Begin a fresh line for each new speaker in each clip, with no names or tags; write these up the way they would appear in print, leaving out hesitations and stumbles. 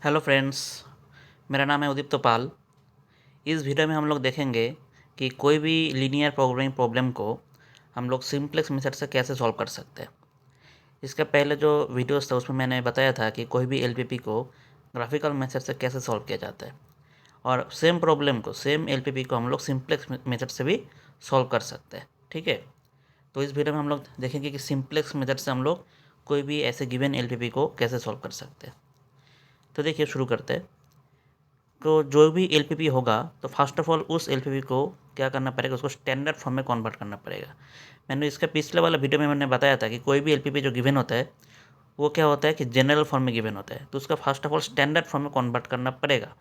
Hello friends, मेरा नाम है उदित तोपाल। इस वीडियो में हम लोग देखेंगे कि कोई भी लीनियर प्रोग्रामिंग प्रॉब्लम को हम लोग सिंपलेक्स मेथड से कैसे सॉल्व कर सकते हैं। इसका पहले जो वीडियोस था उसमें मैंने बताया था कि कोई भी एलपीपी को ग्राफिकल मेथड से कैसे सॉल्व किया जाता है, और सेम प्रॉब्लम को, सेम एलपीपी को हम लोग सिंपलेक्स मेथड से भी सॉल्व कर सकते हैं। ठीक है, तो इस वीडियो में हम लोग देखेंगे कि सिंपलेक्स मेथड से हम लोग कोई भी ऐसे गिवन एलपीपी को कैसे सॉल्व कर सकते हैं। तो देखिए, शुरू करते हैं। तो जो भी एलपीपी होगा, तो फर्स्ट ऑफ ऑल उस एलपीपी को क्या करना पड़ेगा, उसको स्टैंडर्ड फॉर्म में कन्वर्ट करना पड़ेगा। मैंने इसका पिछले वाला वीडियो में मैंने बताया था कि कोई भी एलपीपी जो गिवन होता है वो क्या होता है कि जनरल फॉर्म में गिवन होता है, तो उसका first of all standard form में कन्वर्ट करना पड़ेगा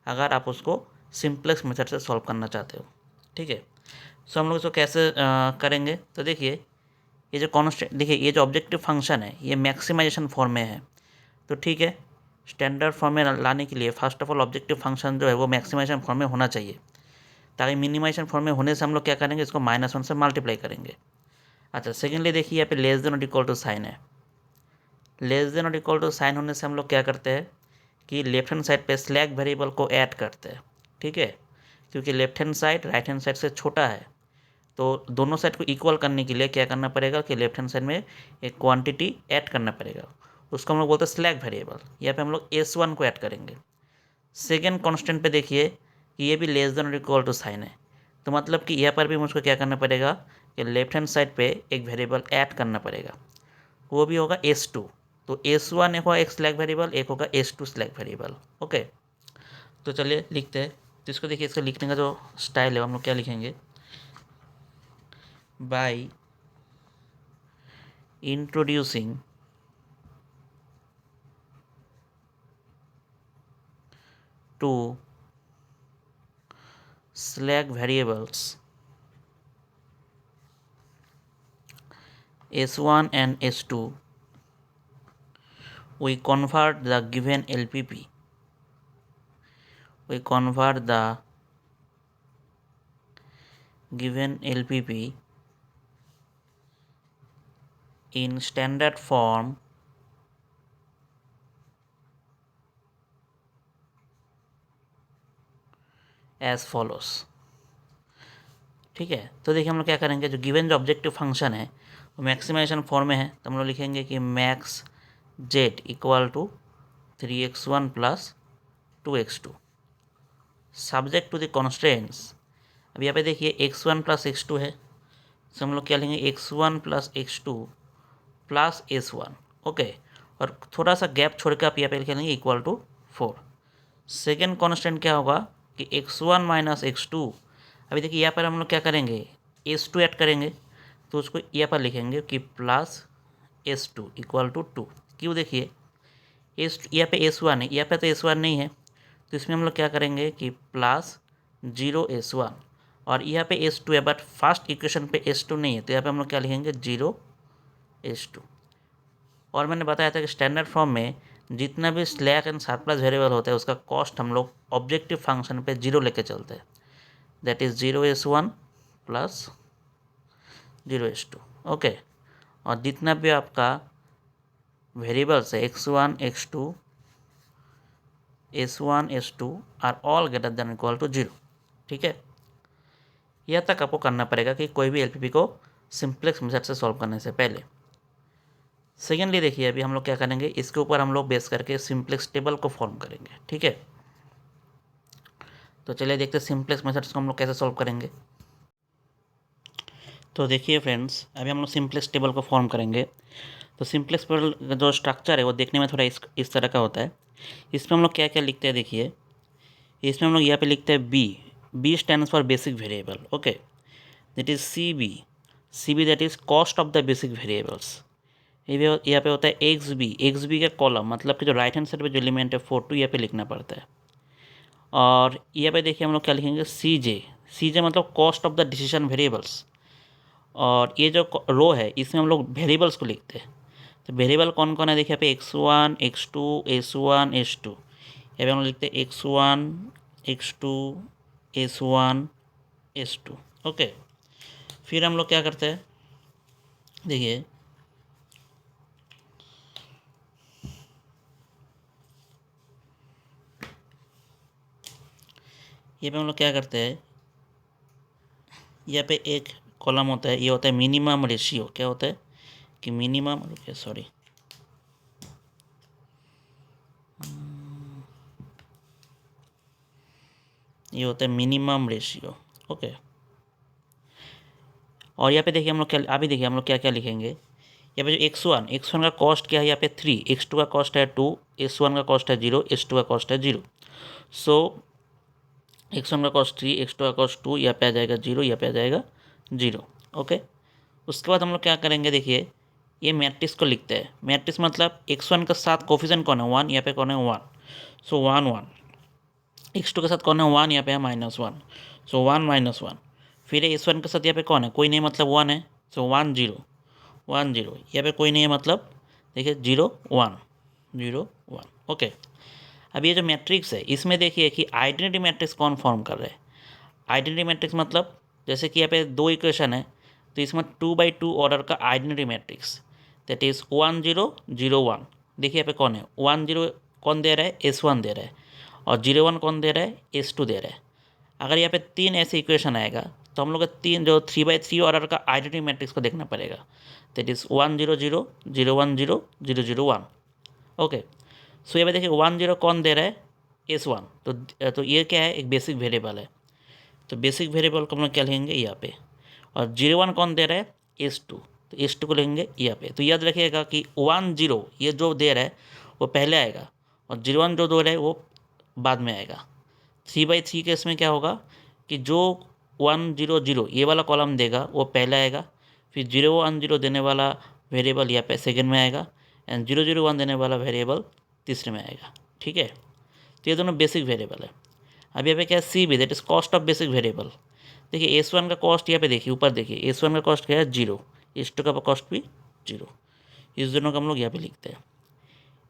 अगर आप उसको सिंपलेक्स मेथड से सॉल्व करना चाहते हो। ठीक है, सो हम लोग इसको कैसे करेंगे। तो देखिए, ये जो कॉन्स्टेंट, देखिए ये जो ऑब्जेक्टिव फंक्शन है ये मैक्सिमाइजेशन फॉर्म में है। तो ठीक है, स्टैंडर्ड फॉर्म में लाने के लिए first of all objective function जो है वो मैक्सिमाइजेशन फॉर्म में होना चाहिए, ताकि मिनिमाइजेशन फॉर्म में होने से हम लोग क्या करेंगे, इसको -1 से मल्टीप्लाई करेंगे। अच्छा, सेकेंडली देखिए, यहाँ पे लेस देन और इक्वल टू साइन है। लेस देन और इक्वल टू साइन होने से हम लोग क्या करते हैं कि लेफ्ट हैंड साइड पे स्लैक वेरिएबल को ऐड करते हैं। ठीक है, क्योंकि left hand side right hand side से छोटा है, तो दोनों साइड को इक्वल करने के लिए क्या करना पड़ेगा कि लेफ्ट हैंड साइड में एक क्वांटिटी ऐड करना पड़ेगा। उसको हम लोग बोलते हैं स्लैक वेरिएबल। यहाँ पे हम लोग S1 को ऐड करेंगे। सेकेंड कांस्टेंट पे देखिए कि ये भी लेस देन और इक्वल टू साइन है, तो मतलब कि यहाँ पर भी मुझको क्या करना पड़ेगा कि लेफ्ट हैंड साइड पे एक वेरिएबल ऐड करना पड़ेगा, वो भी होगा S2। तो S1 एक होगा एक स्लैक वेरिएबल, एक होगा S2 स्लैक वेरिएबल। ओके, तो चलिए लिखते हैं। तो इसको देखिए, इसका लिखने का जो स्टाइल है हम लोग क्या लिखेंगे, by introducing to slack variables S1 and S2, we convert the given LPP. We convert the given LPP in standard form as follows. ठीक है, तो देखिए हम लोग क्या करेंगे, जो गिवन जो ऑब्जेक्टिव फंक्शन है वो मैक्सिमाइजेशन फॉर्म में है, तो हम लोग लिखेंगे कि max Z equal to 3x1 plus 2x2 subject to the constants. अब यहाँ पे देखिए x1 प्लस x2 है, तो हम लोग क्या लेंगे x1 plus x2 plus S1। Okay, और थोड़ा सा गैप छोड़ के आप यहाँ पे लिख लेंगे इक्वल टू 4। सेकेंड कॉन्स्टेंट क्या होगा कि x1 माइनस x2। अभी देखिए यहाँ पर हम लोग क्या करेंगे, S2 ऐड करेंगे, तो उसको यहाँ पर लिखेंगे कि प्लस S2 इक्वल टू 2। क्यों, देखिए यहाँ पे S1 है, यहाँ पे तो S1 नहीं है, तो इसमें हम लोग क्या करेंगे कि प्लस 0 S1, और यहाँ पे S2 है बट फर्स्ट इक्वेशन पे S2 नहीं है, तो यहाँ पे हम लोग क्या लिखेंगे 0 S2। और मैंने बताया था कि स्टैंडर्ड फॉर्म में जितना भी स्लैक एंड सरप्लस वेरिएबल होता है उसका कॉस्ट हम लोग ऑब्जेक्टिव फंक्शन पे 0 लेके चलते हैं, that is 0 S1 plus 0 S2। Okay, और जितना भी आपका वेरिएबल्स है x1 x2 S1 S2 are all greater than equal to 0। ठीक है, यह तक आपको करना पड़ेगा कि कोई भी एलपीपी को सिंपलेक्स मेथड से सॉल्व करने से पहले। सेकेंडली देखिए, अभी हम लोग क्या करेंगे, इसके ऊपर हम लोग बेस करके सिंपलेक्स टेबल को फॉर्म करेंगे। ठीक है, तो चलिए देखते हैं सिंपलेक्स मेथड्स को हम लोग कैसे सॉल्व करेंगे। तो देखिए फ्रेंड्स, अभी हम लोग सिंपलेक्स टेबल को फॉर्म करेंगे। तो सिंपलेक्स टेबल का जो स्ट्रक्चर है वो देखने में थोड़ा इस तरह का होता है। इसमें हम लोग क्या क्या लिखते हैं, देखिए इसमें हम लोग यहाँ पे लिखते हैं B stands for basic variable. Okay, that is C B that is cost of the basic variables. यहाँ पे होता है एक्स बी का कॉलम, मतलब कि जो राइट हैंड साइड पे जो एलिमेंट है 42 यहाँ पे लिखना पड़ता है। और यहाँ पे देखिए हम लोग क्या लिखेंगे, सी जे मतलब cost of the decision variables. और ये जो रो है इसमें हम लोग वेरिएबल्स को लिखते हैं। तो वेरिएबल कौन कौन है, देखिए यहाँ पे x1 x2 S1 S2। यहाँ पे हम लोग लिखते हैं x1 x2 S1 S2। Okay, फिर हम लोग क्या करते हैं, देखिए ये पे हम लोग क्या करते हैं, यहाँ पे एक कॉलम होता है, ये होता है मिनिमम रेशियो। क्या होता है कि मिनिमम, सॉरी, ये होता है मिनिमम रेशियो। ओके, और यहाँ पे देखिए हम लोग क्या, अभी देखिए हम लोग क्या क्या लिखेंगे। यहाँ पे जो x1 का कॉस्ट क्या है, यहाँ पे 3, x2 का कॉस्ट है 2, s1 का कॉस्ट है 0, s2 का कॉस्ट है 0। सो x1 का कॉस्ट 3, x2 का कॉस्ट 2, यहाँ पे आ जाएगा 0, यहाँ पे आ जाएगा 0। ओके, उसके बाद हम लोग क्या करेंगे, देखिए ये मैट्रिक्स को लिखते हैं। मैट्रिक्स मतलब x1 के साथ कोफिशिएंट कौन है, 1, यहाँ पे कौन है 1, सो 1 1। x2 के साथ कौन है 1, यहाँ पे है -1, सो 1 -1। फिर s1 के साथ यहाँ पे कौन है, कोई नहीं मतलब 1 है, सो 1 0 1 0। यहाँ पे कोई नहीं है मतलब देखिए 0 1 0 1। ओके, अब ये जो मैट्रिक्स है इसमें देखिए कि आइडेंटिटी मैट्रिक्स कौन फॉर्म कर रहा है। आइडेंटिटी मैट्रिक्स मतलब जैसे कि यहाँ पे 2 इक्वेशन है, तो इसमें 2x2 ऑर्डर का आइडेंटिटी मैट्रिक्स, दैट इज़ 1 0 0 1। देखिए यहाँ पे कौन है, 1 0 कौन दे रहा है, s1 दे रहा है, और 0 1 कौन दे रहा है, s2 दे रहा है। अगर यहाँ पे 3 ऐसे इक्वेशन आएगा तो हम लोग का 3 जो 3x3 ऑर्डर का आइडेंटिटी मैट्रिक्स को देखना पड़ेगा, दैट इज़ 1 0 0 0 1 0 0 0 1। ओके, सो ये देखिए 1 0 कौन दे रहा है, s1। तो ये क्या है, एक बेसिक वेरिएबल है, तो बेसिक वेरिएबल को हम लोग क्या लिखेंगे यहाँ पे। और 0 1 कौन दे रहा है, s2, तो s2 को लेंगे यहाँ पे। तो याद रखिएगा कि 1 0 ये जो दे रहा है वो पहले आएगा, और 0 1 जो दे रहा है वो बाद में आएगा। 3x3 के इसमें क्या होगा कि जो 1 0 0 ये वाला कॉलम देगा वो पहले आएगा, फिर 0 1 0 देने वाला वेरिएबल यहाँ पे सेकंड में आएगा, एंड 0 0 1 देने वाला वेरिएबल तीसरे में आएगा। ठीक है, तो ये दोनों बेसिक वेरिएबल है। अब यहाँ पे क्या है, C B, that is cost of basic variable. देखिए s1 का कॉस्ट यहाँ पे देखिए, ऊपर देखिए s1 का कॉस्ट क्या है 0, s2 का कॉस्ट भी 0। इस दोनों का हम लोग यहाँ पे लिखते हैं।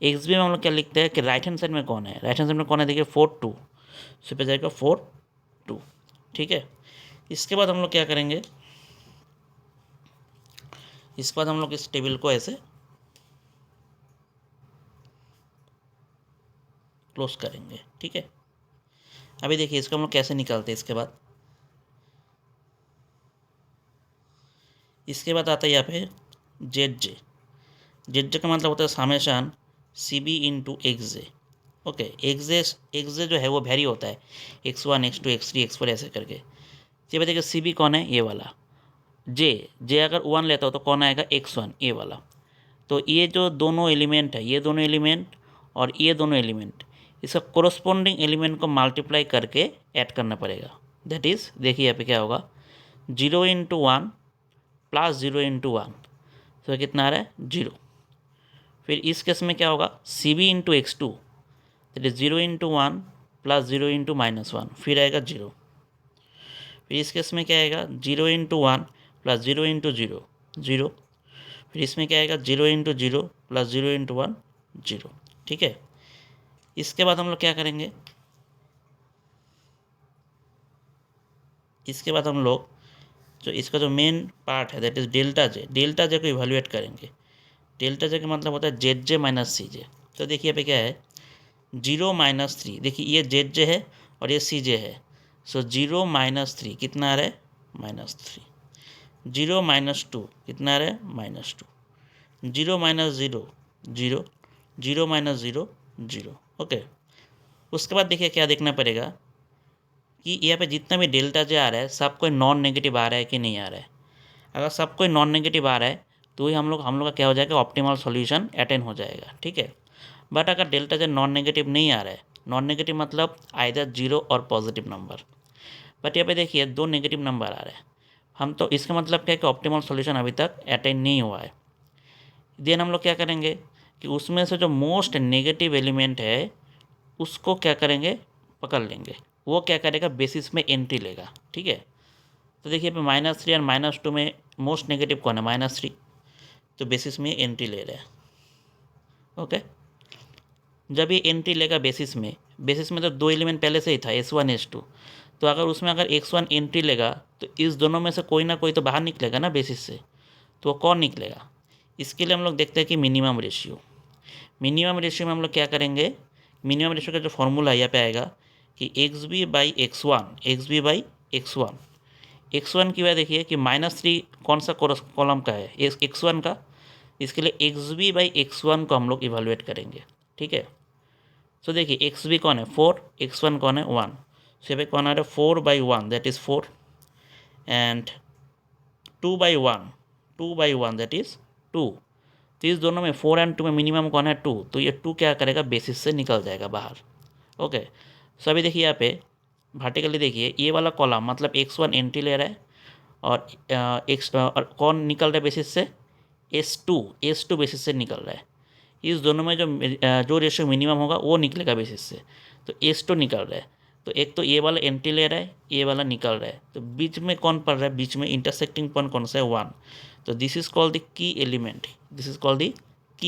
एक्स बी में हम लोग क्या लिखते हैं कि राइट हैंड साइड में कौन है, राइट हैंड साइड में कौन है, देखिए 4 2, सो पे जाएगा 4 2। ठीक है, इसके बाद हम लोग क्या करेंगे, इसके बाद हम लोग इस टेबल को ऐसे क्लोज करेंगे। ठीक है, अभी देखिए इसको हम लोग कैसे निकालते हैं। इसके बाद आता है यहाँ पे जेड जे का मतलब होता है summation C B into X J. Okay, X J जो है वो वेरी होता है, x1 x2 x3 x4 ऐसे करके। ये बताइए सी बी कौन है, ये वाला। जे अगर 1 लेता हो तो कौन आएगा, x1 ये वाला। तो ये जो दोनों एलिमेंट है, ये दोनों एलिमेंट और ये दोनों एलिमेंट, इसका कोरस्पॉन्डिंग एलिमेंट को मल्टीप्लाई करके ऐड करना पड़ेगा। दैट इज़ देखिए यहाँ पे क्या होगा, 0 इंटू 1 प्लस 0 इंटू 1, तो कितना आ रहा है 0। फिर इस केस में क्या होगा, C B into x2, that is 0 into 1 plus 0 into -1, फिर आएगा 0। फिर इस केस में क्या आएगा, 0 इंटू 1 प्लस 0 इंटू 0 0। फिर इसमें क्या आएगा, 0 इंटू 0 प्लस 0 इंटू 1 0। ठीक है, इसके बाद हम लोग क्या करेंगे, इसके बाद हम लोग जो इसका जो मेन पार्ट है दैट इज डेल्टा जे को इवेल्युएट करेंगे। डेल्टा जे का मतलब होता है जेड जे माइनस सी जे। तो देखिए यहाँ पे क्या है, 0 -3, देखिए ये जेड जे है और ये सी जे है, सो 0 -3 कितना आ रहा है, -3। 0 -2 कितना आ रहा है, -2। 0 -0 0, 0 -0 0। ओके, उसके बाद देखिए क्या देखना पड़ेगा कि यहाँ पे जितना भी डेल्टा जे आ रहा है सब कोई नॉन नेगेटिव आ रहा है कि नहीं आ रहा है। अगर सब कोई नॉन नेगेटिव आ रहा है तो ही हम लोग का क्या हो जाएगा, ऑप्टिमल सॉल्यूशन अटेन हो जाएगा। ठीक है, बट अगर डेल्टा जे नॉन नेगेटिव नहीं आ रहा है, नॉन नेगेटिव मतलब आइदर 0 और पॉजिटिव नंबर, बट यहाँ पे देखिए 2 नेगेटिव नंबर आ रहे हैं, हम तो इसका मतलब क्या है कि ऑप्टिमल सॉल्यूशन अभी तक अटेन नहीं हुआ है। देन हम लोग क्या करेंगे कि उसमें से जो मोस्ट नेगेटिव एलिमेंट है उसको क्या करेंगे, पकड़ लेंगे, वो क्या करेगा, बेसिस में एंट्री लेगा। ठीक है, तो देखिए पे -3 और -2 में मोस्ट नेगेटिव कौन है, -3, तो बेसिस में एंट्री ले रहे हैं। ओके, जब ये एंट्री लेगा बेसिस में तो 2 एलिमेंट पहले से ही था, S1 S2, तो अगर उसमें अगर x1 एंट्री लेगा तो इस दोनों में से कोई ना कोई तो बाहर निकलेगा ना बेसिस से, तो वो कौन निकलेगा। इसके लिए हम लोग देखते हैं कि मिनिमम रेशियो में हम लोग क्या करेंगे, मिनिमम रेशियो का जो फॉर्मूला यहाँ पे आएगा कि X B by X one की वजह देखिए कि -3 कौन सा कॉलम का है, एक्स वन का। इसके लिए X B by X one को हम लोग इवेलुएट करेंगे। ठीक है, सो देखिए एक्स बी कौन है 4, एक्स वन कौन है 1। सो यहाँ पे कौन आ रहा है 4/1 that is 4 and 2/1 that is 2। तो इस दोनों में 4 एंड 2 में मिनिमम कौन है 2, तो ये 2 क्या करेगा बेसिस से निकल जाएगा बाहर। ओके, सो अभी देखिए यहाँ पे वर्टिकली देखिए ये वाला कॉलम मतलब x1 एंट्री ले रहा है और और कौन निकल रहा है बेसिस से S2 बेसिस से निकल रहा है। इस दोनों में जो रेशियो मिनिमम होगा वो निकलेगा बेसिस से, तो S2 निकल रहा है। तो एक तो ये वाला एंट्री ले रहा है, ये वाला निकल रहा है, तो बीच में कौन पड़ रहा है, बीच में इंटरसेक्टिंग पॉइंट कौन सा है 1। तो this is called the key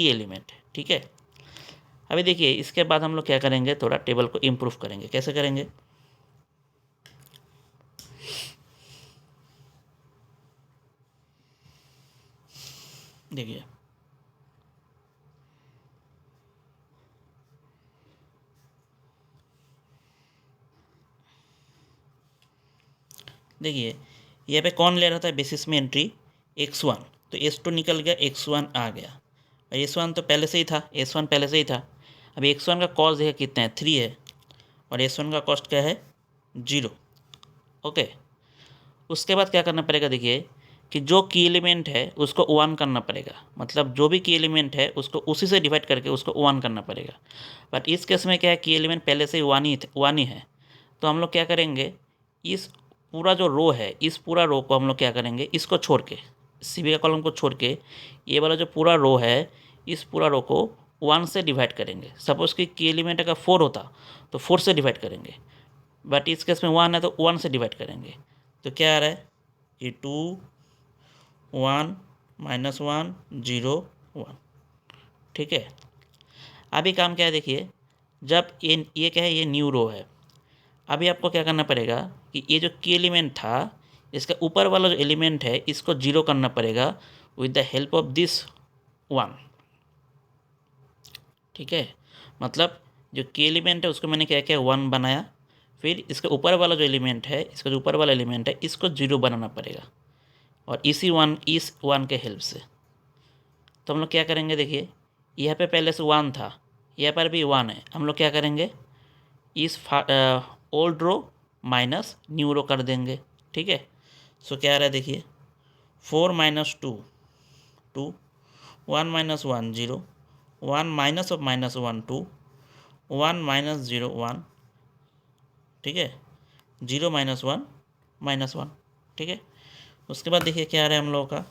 element. ठीक है, अभी देखिए इसके बाद हम लोग क्या करेंगे, थोड़ा टेबल को इम्प्रूव करेंगे। कैसे करेंगे, देखिए यहाँ पे कौन ले रहा था बेसिस में एंट्री x1, तो S2 निकल गया, x1 आ गया और S1 तो पहले से ही था, S1 पहले से ही था। अभी x1 का कॉस्ट देखिए कितना है 3 है और S1 का कॉस्ट क्या है 0। ओके, उसके बाद क्या करना पड़ेगा, देखिए कि जो की एलिमेंट है उसको 1 करना पड़ेगा, मतलब जो भी की एलिमेंट है उसको उसी से डिवाइड करके उसको 1 करना पड़ेगा। बट इस केस में क्या है, की एलिमेंट पहले से ही 1 ही है, तो हम लोग क्या करेंगे, इस पूरा जो रो है, इस पूरा रो को हम लोग क्या करेंगे, इसको छोड़ के, सी बी का कॉलम को छोड़ के ये वाला जो पूरा रो है, इस पूरा रो को 1 से डिवाइड करेंगे। सपोज़ कि की एलिमेंट अगर 4 होता तो 4 से डिवाइड करेंगे, बट इस केस में 1 है तो 1 से डिवाइड करेंगे। तो क्या आ रहा है कि 2 1 -1 0 1। ठीक है, अभी काम क्या है, देखिए जब ये क्या है, ये न्यू रो है। अभी आपको क्या करना पड़ेगा कि ये जो की एलिमेंट था, इसका ऊपर वाला जो एलिमेंट है इसको 0 करना पड़ेगा with the help of this 1। ठीक है, मतलब जो की एलिमेंट है उसको मैंने क्या किया 1 बनाया, फिर इसके ऊपर वाला जो एलिमेंट है, इसका जो ऊपर वाला एलिमेंट है इसको 0 बनाना पड़ेगा और इस 1 के हेल्प से। तो हम लोग क्या करेंगे, देखिए यहाँ पे पहले से 1 था, यहाँ पर भी 1 है, हम लोग क्या करेंगे इस ओल्ड रो माइनस न्यू रो कर देंगे। ठीक है, सो क्या आ रहा है, देखिए 4 - 2 2 1 - 1 0 1 माइनस ऑफ -1 2 1 - 0 1। ठीक है, 0 - 1 -1। ठीक है, उसके बाद देखिए क्या आ रहा है हम लोगों का,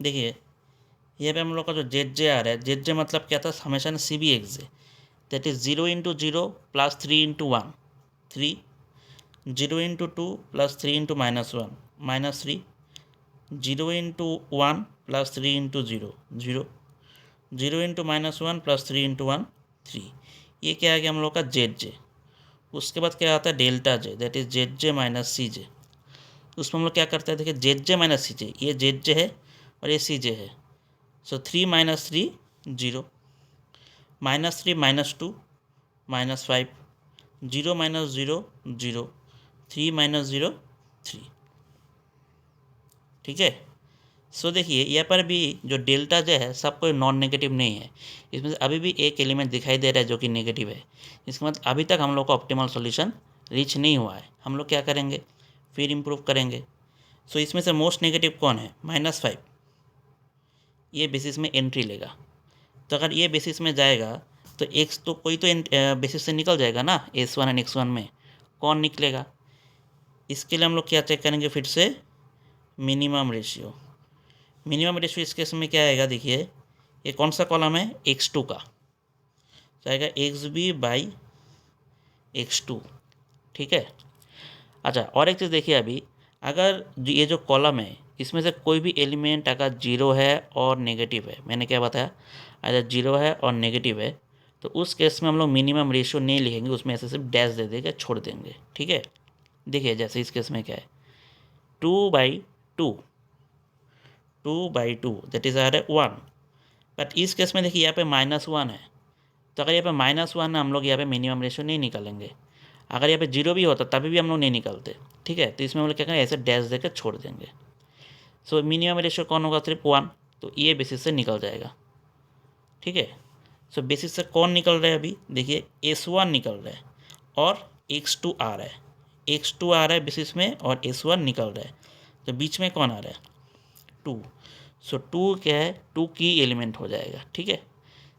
देखिए यहाँ पे हम लोग का जो जेड आ रहा है, जेड मतलब क्या था, हमेशा C B X J, that is 0 × 0 + 3 × 1 3 0 × 2 + 3 × -1 -3 0 × 1 + 3 × 0 0 0 × -1 + 3 × 1 3। ये क्या है कि हम लोग का जेड। उसके बाद क्या आता है delta J, that is Z - सी जे। उसमें हम लोग क्या करते हैं, देखिए जेड - सी जे, ये जेड है और ये सी जे है। सो 3 - 3 0 -3 -2 -5 0 - 0 0 3 - 0 3। ठीक है, सो देखिए यहाँ पर भी जो डेल्टा जो है सब कोई नॉन नेगेटिव नहीं है, इसमें से अभी भी एक एलिमेंट दिखाई दे रहा है जो कि नेगेटिव है। इसका मतलब अभी तक हम लोग का ऑप्टिमल सॉल्यूशन रीच नहीं हुआ है। हम लोग क्या करेंगे, फिर इम्प्रूव करेंगे। सो इसमें से मोस्ट नेगेटिव कौन है -5, ये बेसिस में एंट्री लेगा। तो अगर ये बेसिस में जाएगा तो एक्स तो कोई तो बेसिस से निकल जाएगा ना, S1 एंड x1 में कौन निकलेगा। इसके लिए हम लोग क्या चेक करेंगे, फिर से मिनिमम रेशियो। इस केस में क्या आएगा, देखिए ये कौन सा कॉलम है x2 का, जाएगा xb/x2। ठीक है, अच्छा और एक चीज़ देखिए, अभी अगर ये जो कॉलम है इसमें से कोई भी एलिमेंट अगर 0 है और नेगेटिव है, मैंने क्या बताया, अगर 0 है और नेगेटिव है तो उस केस में हम लोग मिनिमम रेशियो नहीं लिखेंगे, उसमें ऐसे सिर्फ डैश दे देंगे, छोड़ देंगे। ठीक है, देखिए जैसे इस केस में क्या है, 2/2, 2/2 दैट इज आ रहा है 1। बट इस केस में देखिए यहाँ पे -1 है, तो अगर यहाँ पे -1 है हम लोग यहाँ पे मिनिमम रेशियो नहीं निकालेंगे। अगर यहाँ पे 0 भी होता तभी भी हम लोग नहीं निकालते। ठीक है, तो इसमें हम लोग क्या करेंगे, ऐसे डैश देकर छोड़ देंगे। सो मिनिमम रेशियो कौन होगा, सिर्फ 1, तो ये बेसिस से निकल जाएगा। ठीक है, सो बेसिस से कौन निकल रहा है, अभी देखिए S1 निकल रहा है और X2 आ रहा है, X2 आ रहा है बेसिस में और S1 निकल रहा है, तो बीच में कौन आ रहा है, 2। सो 2 क्या है, 2 की एलिमेंट हो जाएगा। ठीक है,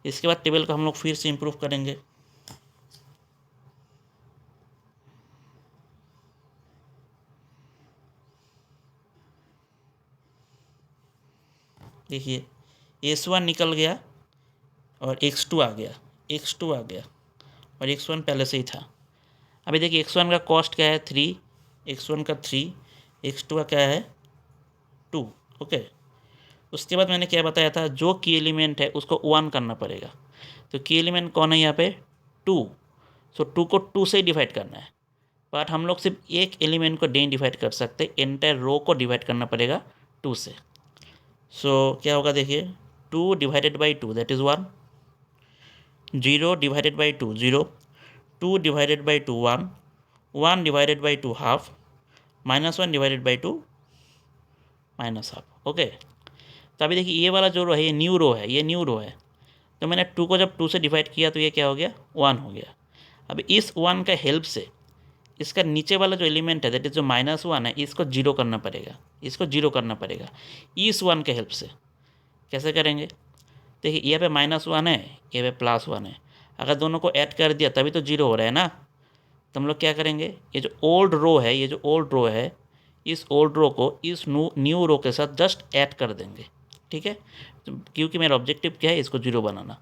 इसके बाद टेबल को हम लोग फिर से इम्प्रूव करेंगे। देखिए S1 निकल गया और X2 आ गया, X2 आ गया और X1 पहले से ही था। अभी देखिए X1 का कॉस्ट क्या है, 3, X1 का 3, X2 का क्या है, 2। ओके, उसके बाद मैंने क्या बताया था, जो की एलिमेंट है उसको 1 करना पड़ेगा। तो की एलिमेंट कौन है यहाँ पे, 2। सो 2 को 2 से डिवाइड करना है, बट हम लोग सिर्फ एक एलिमेंट को नहीं डिवाइड कर सकते, एंटायर रो को डिवाइड करना पड़ेगा 2 से। सो क्या होगा, देखिए 2 divided by 2 that is 1, 0 divided by 2 0, 2 divided by 2 1, 1 divided by 2 half, -1 divided by 2 minus half. Okay, तो अभी देखिए ये वाला जो रो है ये न्यू रो है, ये न्यू रो है, तो मैंने 2 को जब 2 से डिवाइड किया तो ये क्या हो गया, 1 हो गया। अब इस 1 का हेल्प से इसका नीचे वाला जो एलिमेंट है दैट इज जो -1 है, इसको 0 करना पड़ेगा, इसको 0 करना पड़ेगा इस 1 के हेल्प से। कैसे करेंगे, देखिए यहाँ पे -1 है, यहाँ पे +1 है, अगर दोनों को ऐड कर दिया तभी तो 0 हो रहा है ना। तो हम लोग क्या करेंगे, ये जो ओल्ड रो है, ये जो ओल्ड रो है, इस ओल्ड रो को इस न्यू रो के साथ जस्ट ऐड कर देंगे। ठीक है, तो क्योंकि मेरा ऑब्जेक्टिव क्या है, इसको 0 बनाना।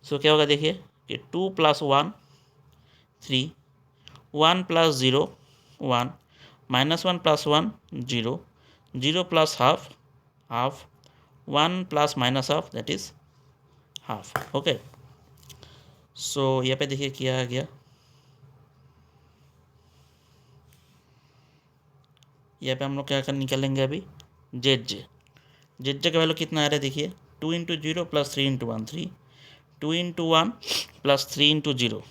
सो क्या होगा, देखिए कि 2 + 1 3, 1 + 0 1, -1 + 1 0, 0 + half half, 1 + -half that is half. Okay, so यहाँ पे देखिए क्या आ गया, यहाँ पे हम लोग क्या कर निकालेंगे अभी, जेड का वैल्यू कितना आ रहा है, देखिए 2 × 0 + 3 × 1 3, 2 × 1 + 3 × 0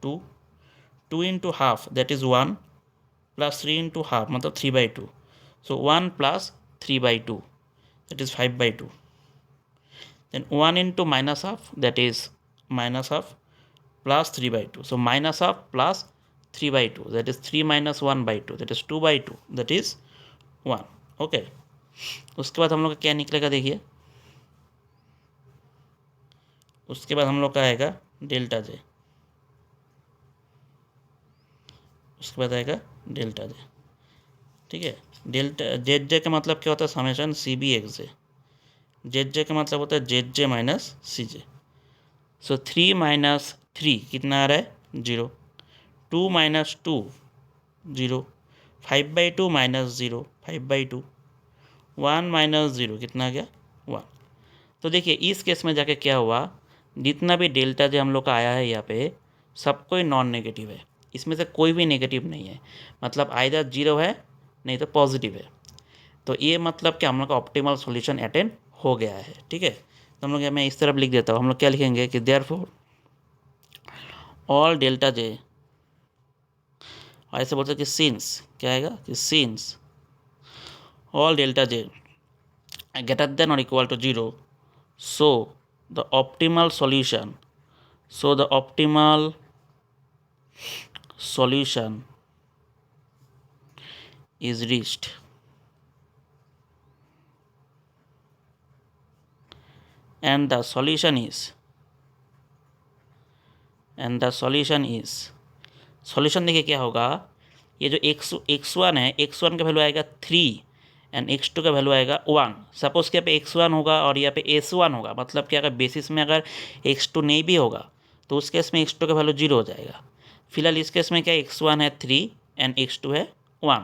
2, 2 × हाफ दैट इज़ 1 + 3 × हाफ मतलब 3/2, सो 1 + 3/2 that is 5/2, then 1 × -half that is -half plus 3/2, so -half plus 3/2 that is 3 - 1/2 that is 2/2 that is 1। Okay, उसके बाद हम लोग का क्या निकलेगा, देखिए उसके बाद हम लोग का आएगा डेल्टा जे, उसके बाद आएगा डेल्टा जे। ठीक है, डेल्टा जेड जे का मतलब क्या होता है, समेशन CB(x)j, जेड जे का मतलब होता है जेड जे माइनस CJ। सो 3 - 3 कितना आ रहा है, 0, 2 - 2 0, 5/2 - 0 5/2, 1 - 0 कितना आ गया, 1। तो देखिए इस केस में जाके क्या हुआ, जितना भी डेल्टा जो हम लोग का आया है यहाँ पे सब कोई नॉन नेगेटिव है, इसमें से कोई भी नेगेटिव नहीं है, मतलब आइदर 0 है नहीं तो पॉजिटिव है। तो ये मतलब कि हम लोग का ऑप्टिमल सॉल्यूशन अटेंड हो गया है। ठीक है, तो हम लोग मैं इस तरफ लिख देता हूँ, हम लोग क्या लिखेंगे कि देयरफॉर ऑल डेल्टा जे, और ऐसे बोलते हैं कि सिंस क्या आएगा, कि since all delta J greater than or equal to 0, so the optimal solution is reached, and the solution is solution देखिए क्या होगा, ये जो x1 है, x1 का वैल्यू आएगा 3 एंड x2 का वैल्यू आएगा 1। सपोज कि यहाँ पे x1 होगा और यहाँ पे s1 होगा, मतलब कि अगर बेसिस में अगर x2 नहीं भी होगा तो उस केस में x2 का वैल्यू 0 हो जाएगा। फिलहाल इस केस में क्या x1 है 3 एंड x2 है 1,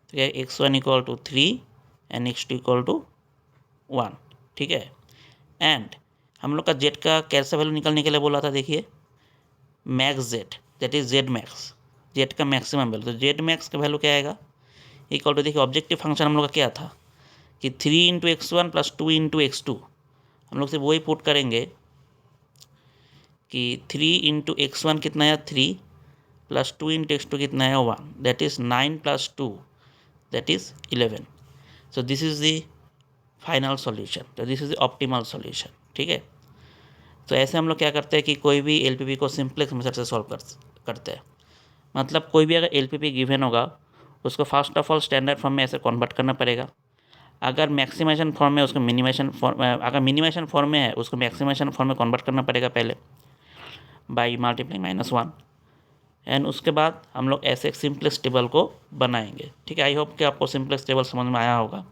तो क्या x1 = 3 एंड x2 = 1। ठीक है, एंड हम लोग का जेड का कैसा वैल्यू निकालने के लिए बोला था, देखिए max Z, that is Z max, Z का मैक्सिमम वैल्यू। तो जेड मैक्स का वैल्यू क्या आएगा, इक्वल टू, देखिए ऑब्जेक्टिव फंक्शन हम लोग का क्या था कि 3 into x1 plus 2 into x2, हम लोग सिर्फ वही पुट करेंगे कि 3 इंटू x1 कितना है 3 प्लस 2 इंटू x2 कितना है 1, that is 9 plus 2 that is 11। So this is the final solution, तो this is the optimal solution. ठीक है, तो ऐसे हम लोग क्या करते हैं कि कोई भी एलपीपी को सिंपलेक्स मेथड से सॉल्व करते हैं। मतलब कोई भी अगर एलपीपी गिवन होगा उसको first of all standard form में ऐसे कन्वर्ट करना पड़ेगा। अगर मैक्सिमाइजेशन फॉर्म में उसको मिनिमाइजेशन फॉर्म, अगर मिनिमाइजेशन फॉर्म में है उसको मैक्सिमाइजेशन फॉर्म में कन्वर्ट करना पड़ेगा पहले बाई मल्टीप्लाइंग -1, एंड उसके बाद हम लोग ऐसे एक सिंपलेक्स टेबल को बनाएंगे। ठीक है, आई होप कि आपको सिंपलेक्स टेबल समझ में आया होगा।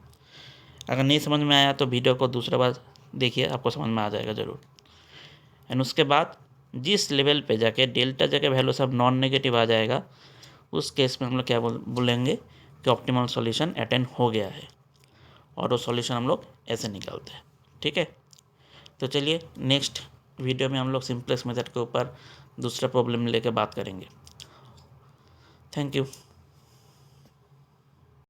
अगर नहीं समझ में आया तो वीडियो को दूसरा बार देखिए, आपको समझ में आ जाएगा ज़रूर। एंड उसके बाद जिस लेवल पे जाके डेल्टा जगह वैल्यू सब नॉन नेगेटिव आ जाएगा, उस केस में हम लोग क्या बोलेंगे कि ऑप्टिमल सॉल्यूशन अटेंड हो गया है, और वो सॉल्यूशन हम लोग ऐसे निकालते हैं। ठीक है, तो चलिए नेक्स्ट वीडियो में हम लोग सिंपलेक्स मेथड के ऊपर दूसरा प्रॉब्लम लेकर बात करेंगे। Thank you.